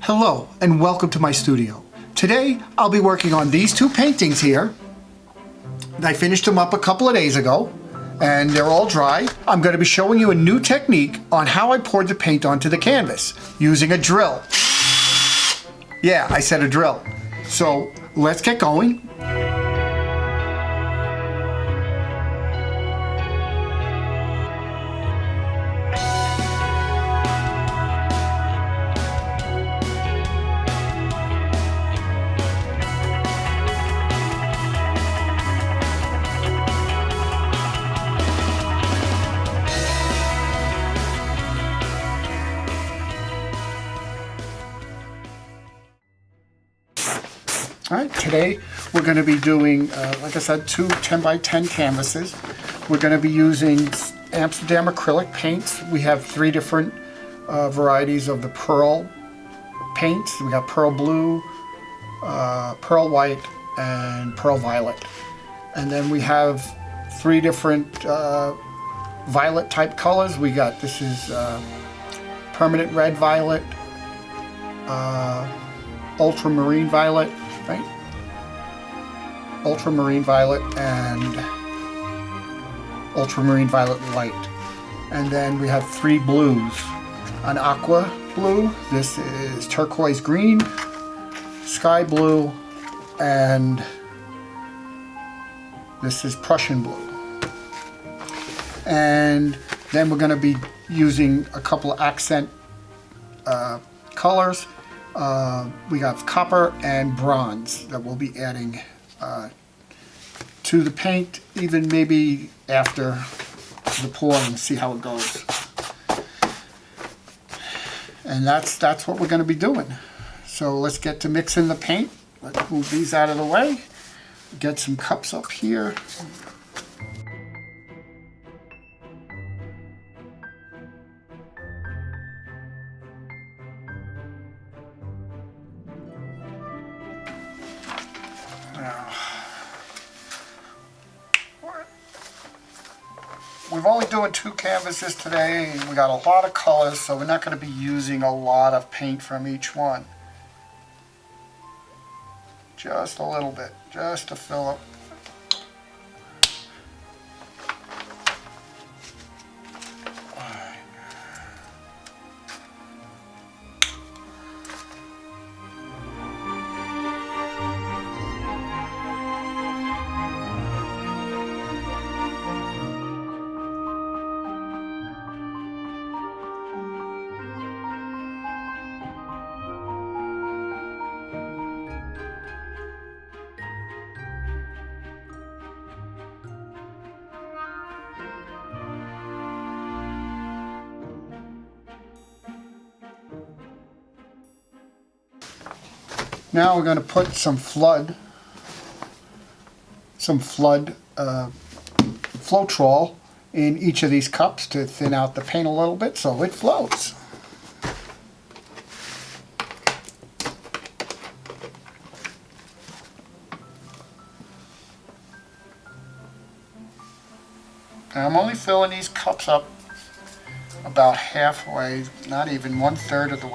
Hello and welcome to my studio. Today I'll be working on these two paintings here. I finished them up a couple of days ago and they're all dry. I'm going to be showing you a new technique on how I poured the paint onto the canvas using a drill. Yeah, I said a drill. So let's get going. All right, today we're going to be doing, like I said, two 10 by 10 canvases. We're going to be using Amsterdam acrylic paints. We have three different varieties of the pearl paints. We got pearl blue, pearl white, and pearl violet. And then we have three different violet type colors. We got, this is permanent red violet, ultramarine violet, right? Ultramarine violet and ultramarine violet light. And then we have three blues. An aqua blue, this is turquoise green, sky blue, and this is Prussian blue. And then we're going to be using a couple of accent colors. We got copper and bronze that we'll be adding to the paint, even maybe after the pouring, see how it goes. And that's what we're going to be doing. So let's get to mixing the paint. Let's move these out of the way. Get some cups up here. We're only doing two canvases today, and we got a lot of colors, so we're not going to be using a lot of paint from each one. Just a little bit, just to fill up. Now we're going to put some Floetrol in each of these cups to thin out the paint a little bit so it flows. Now I'm only filling these cups up about halfway, not even 1/3 of the way.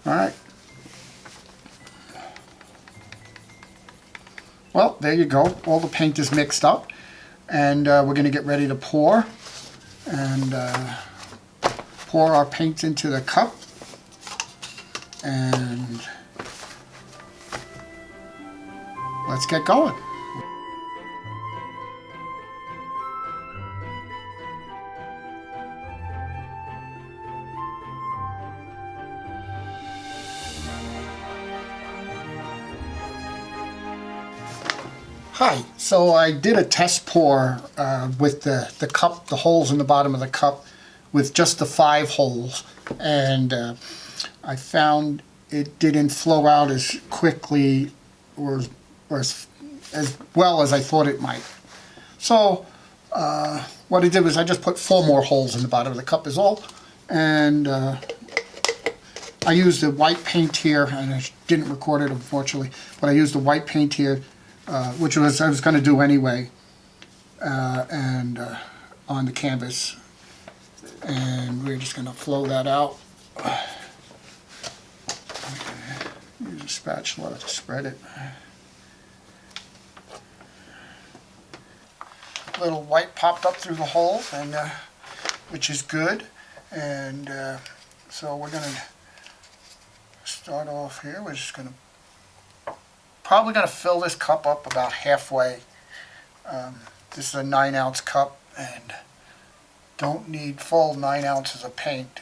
All right. Well, there you go. All the paint is mixed up, and we're going to get ready to pour, and pour our paint into the cup, and let's get going. Hi, so I did a test pour with the cup, the holes in the bottom of the cup, with just the 5 holes, and I found it didn't flow out as quickly or as well as I thought it might. So what I did was I just put 4 more holes in the bottom of the cup is all, and I used the white paint here, and I didn't record it unfortunately, but I used the white paint here, which I was going to do anyway, and on the canvas, and we're just going to flow that out. Use a spatula to spread it. Little white popped up through the holes, and which is good, and so we're going to start off here. We're just going to probably going to fill this cup up about halfway. This is a 9-ounce cup, and don't need full 9 ounces of paint.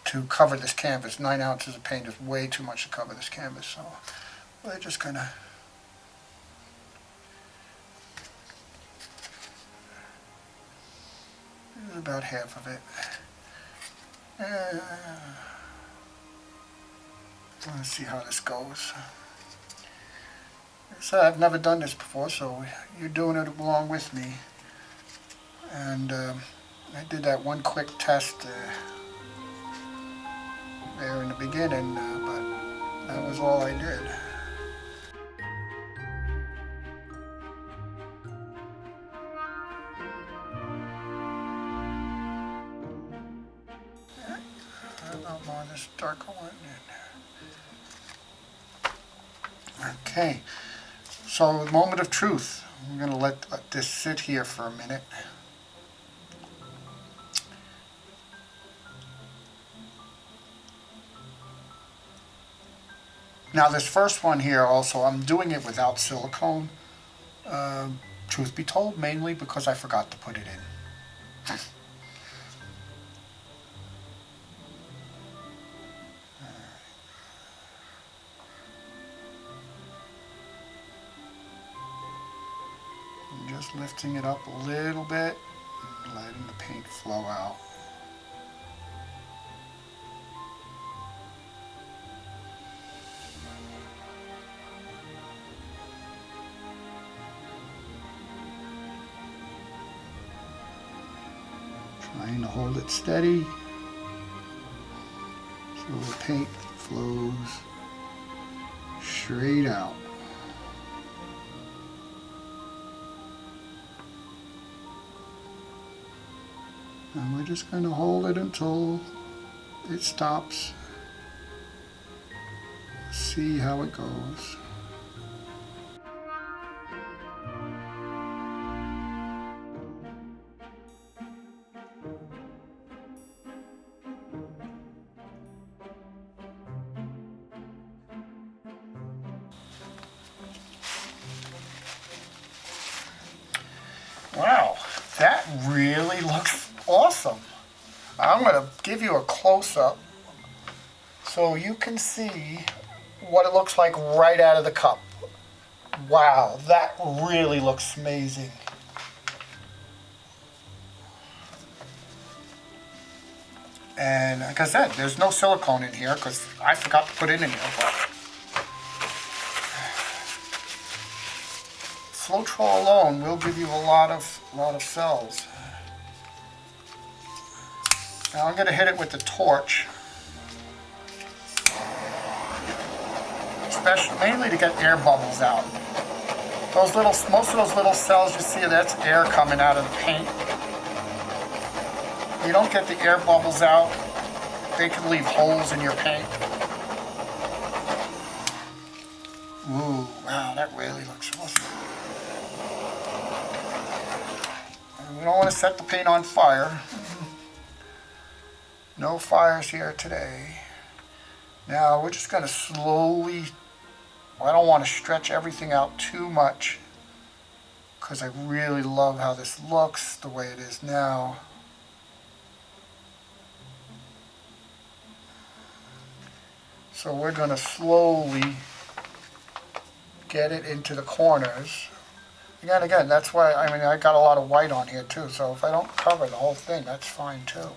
To cover this canvas. 9 ounces of paint is way too much to cover this canvas, so we're just going to about half of it. Let's see how this goes. So I've never done this before, so you're doing it along with me. And I did that one quick test there in the beginning, but that was all I did. This darker one. Okay, so the moment of truth. I'm going to let this sit here for a minute. Now this first one here also, I'm doing it without silicone. Truth be told, mainly because I forgot to put it in. Just lifting it up a little bit and letting the paint flow out. Trying to hold it steady so the paint flows straight out. And we're just going to hold it until it stops. See how it goes. Wow, that really looks awesome. I'm going to give you a close-up so you can see what it looks like right out of the cup. Wow, that really looks amazing. And like I said, there's no silicone in here because I forgot to put it in here. But Floetrol alone will give you a lot of cells. Now I'm going to hit it with the torch, mainly to get air bubbles out. Most of those little cells you see, that's air coming out of the paint. You don't get the air bubbles out, they can leave holes in your paint. Ooh, wow, that really looks awesome. And we don't want to set the paint on fire. No fires here today. Now we're just going to slowly, I don't want to stretch everything out too much because I really love how this looks the way it is now. So we're going to slowly get it into the corners. Again, that's why, I mean, I got a lot of white on here too, so if I don't cover the whole thing, that's fine too.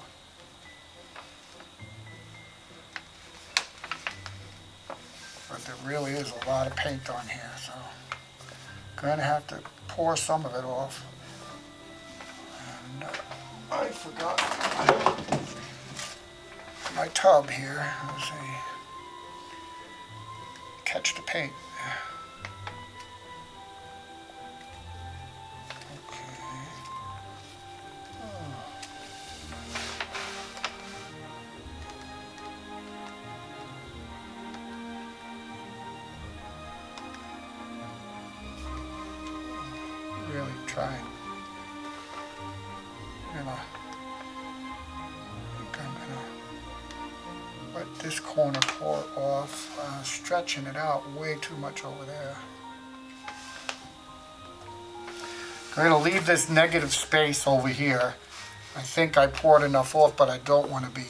But there really is a lot of paint on here, so I'm going to have to pour some of it off. And I forgot my tub here. Let's see. Catch the paint. Really trying. I'm gonna let this corner pour off, stretching it out way too much over there. I'm gonna leave this negative space over here. I think I poured enough off, but I don't want to be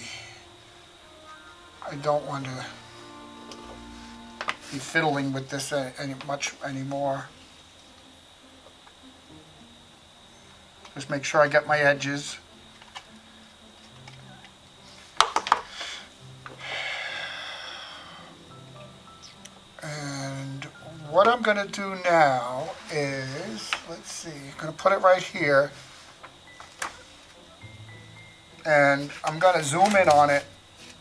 fiddling with this much anymore. Just make sure I get my edges. And what I'm going to do now is, let's see, I'm going to put it right here. And I'm going to zoom in on it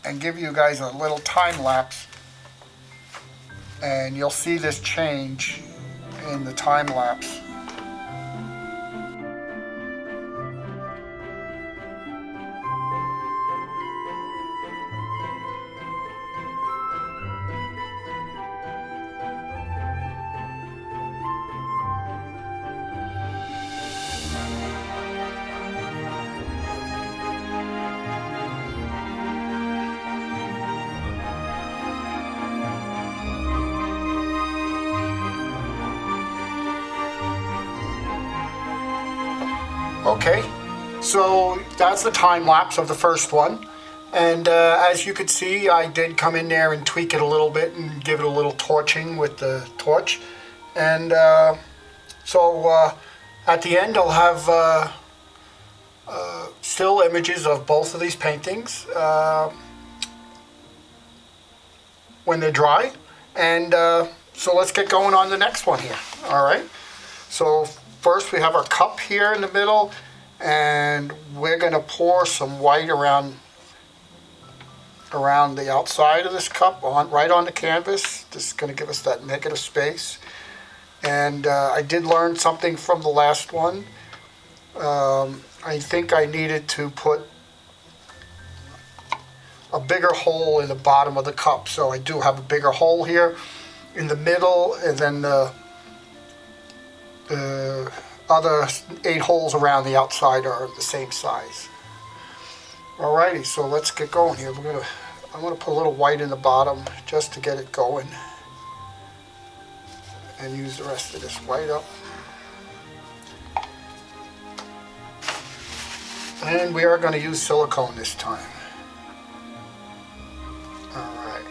and give you guys a little time lapse. And you'll see this change in the time lapse. Okay, so that's the time lapse of the first one, and as you could see, I did come in there and tweak it a little bit and give it a little torching with the torch, and so at the end I'll have still images of both of these paintings when they're dry, and so let's get going on the next one here. All right, so first we have our cup here in the middle, and we're going to pour some white around the outside of this cup, right on the canvas. This is going to give us that negative space. And I did learn something from the last one. I think I needed to put a bigger hole in the bottom of the cup, so I do have a bigger hole here in the middle, and then the other 8 holes around the outside are the same size. Alrighty, so let's get going here. I'm gonna put a little white in the bottom just to get it going, and use the rest of this white up. And we are going to use silicone this time. Alright.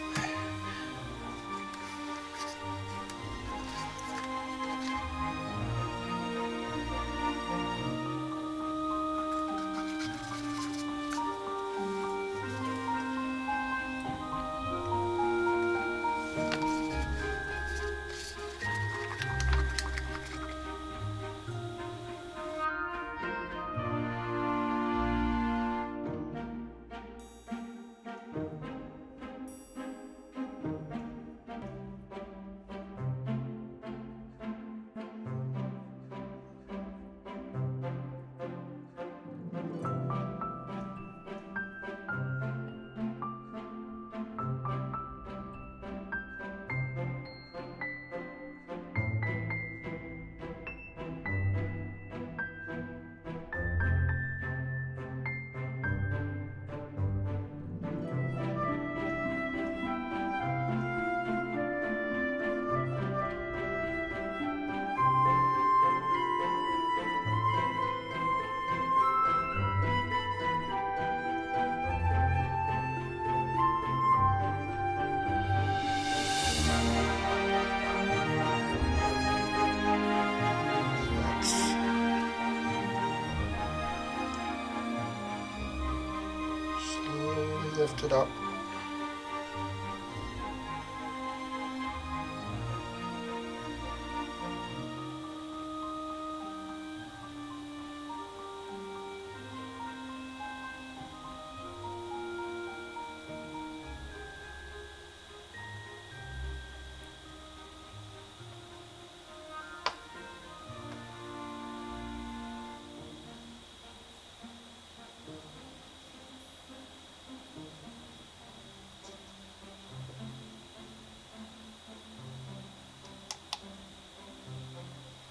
lift it up.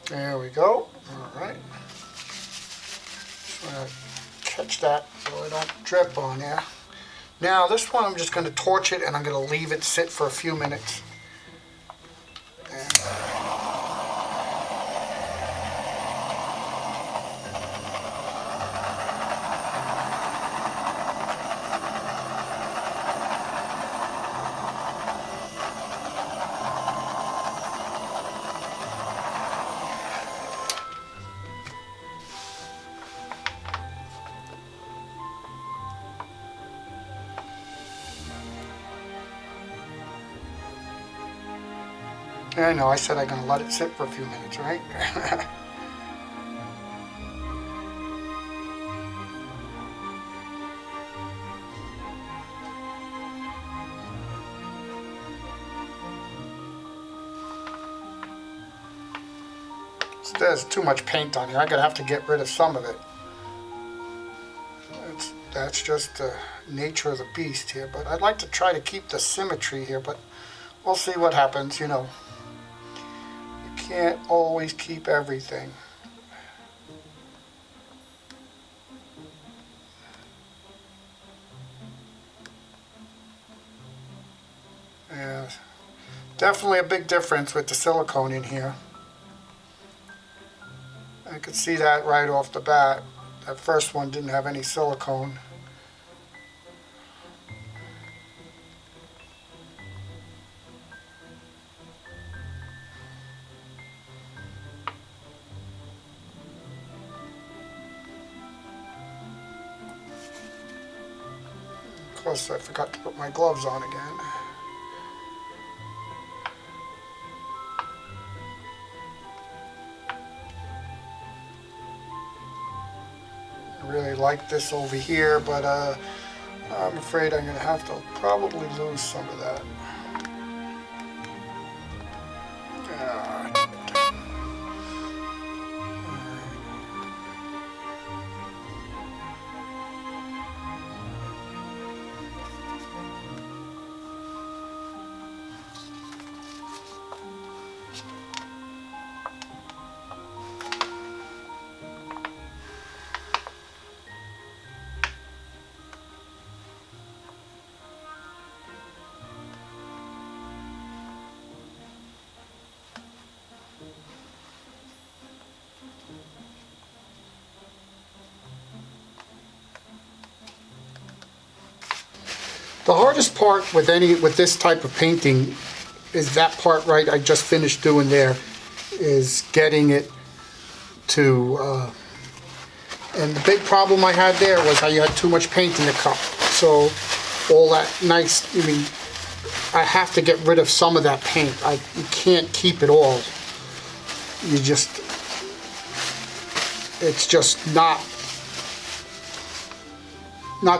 There we go. All right. Just want to catch that so I don't drip on there. Now this one I'm just going to torch it and I'm going to leave it sit for a few minutes. I know, I said I'm going to let it sit for a few minutes, right? So there's too much paint on here. I'm going to have to get rid of some of it. That's just the nature of the beast here. But I'd like to try to keep the symmetry here, but we'll see what happens, you know. Can't always keep everything. Yeah, definitely a big difference with the silicone in here. I could see that right off the bat. That first one didn't have any silicone. Of course, I forgot to put my gloves on again. I really like this over here, but I'm afraid I'm going to have to probably lose some of that. The hardest part with this type of painting is that part right I just finished doing there, is getting it to, and the big problem I had there was I had too much paint in the cup. So all that nice, I mean, I have to get rid of some of that paint. You can't keep it all. You just, it's just not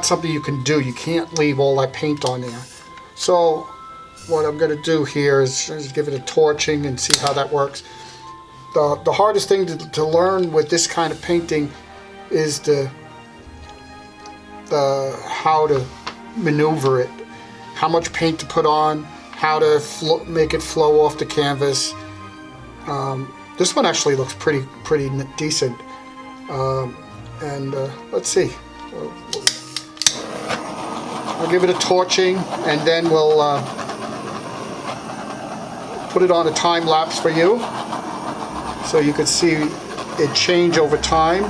something you can do. You can't leave all that paint on there. So what I'm going to do here is give it a torching and see how that works. The hardest thing to learn with this kind of painting is how to maneuver it, how much paint to put on, how to make it flow off the canvas. This one actually looks pretty decent. Let's see. I'll give it a torching, and then we'll put it on a time lapse for you, so you can see it change over time.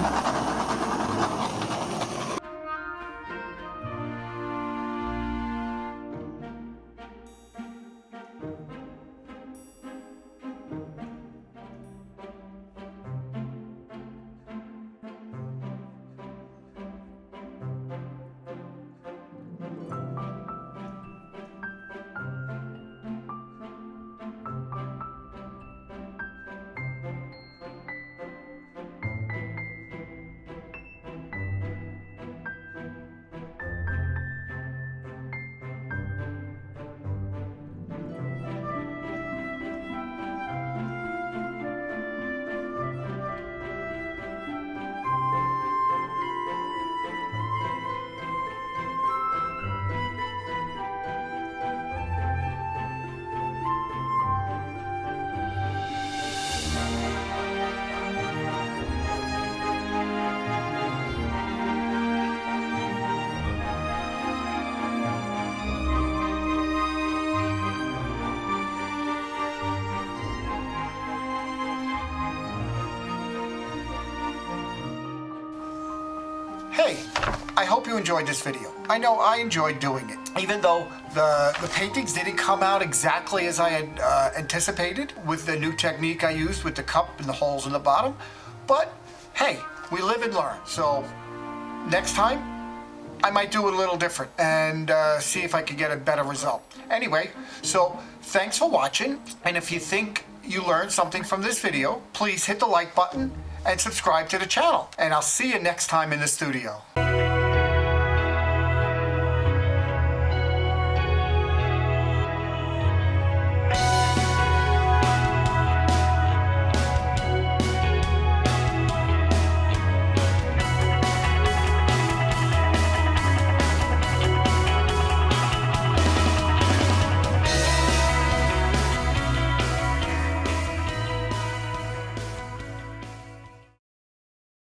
hey, I hope you enjoyed this video. I know I enjoyed doing it. Even though the paintings didn't come out exactly as I had anticipated with the new technique I used with the cup and the holes in the bottom. But hey, we live and learn. So next time, I might do it a little different and see if I can get a better result. Anyway, so thanks for watching. And if you think you learned something from this video, please hit the like button and subscribe to the channel. And I'll see you next time in the studio.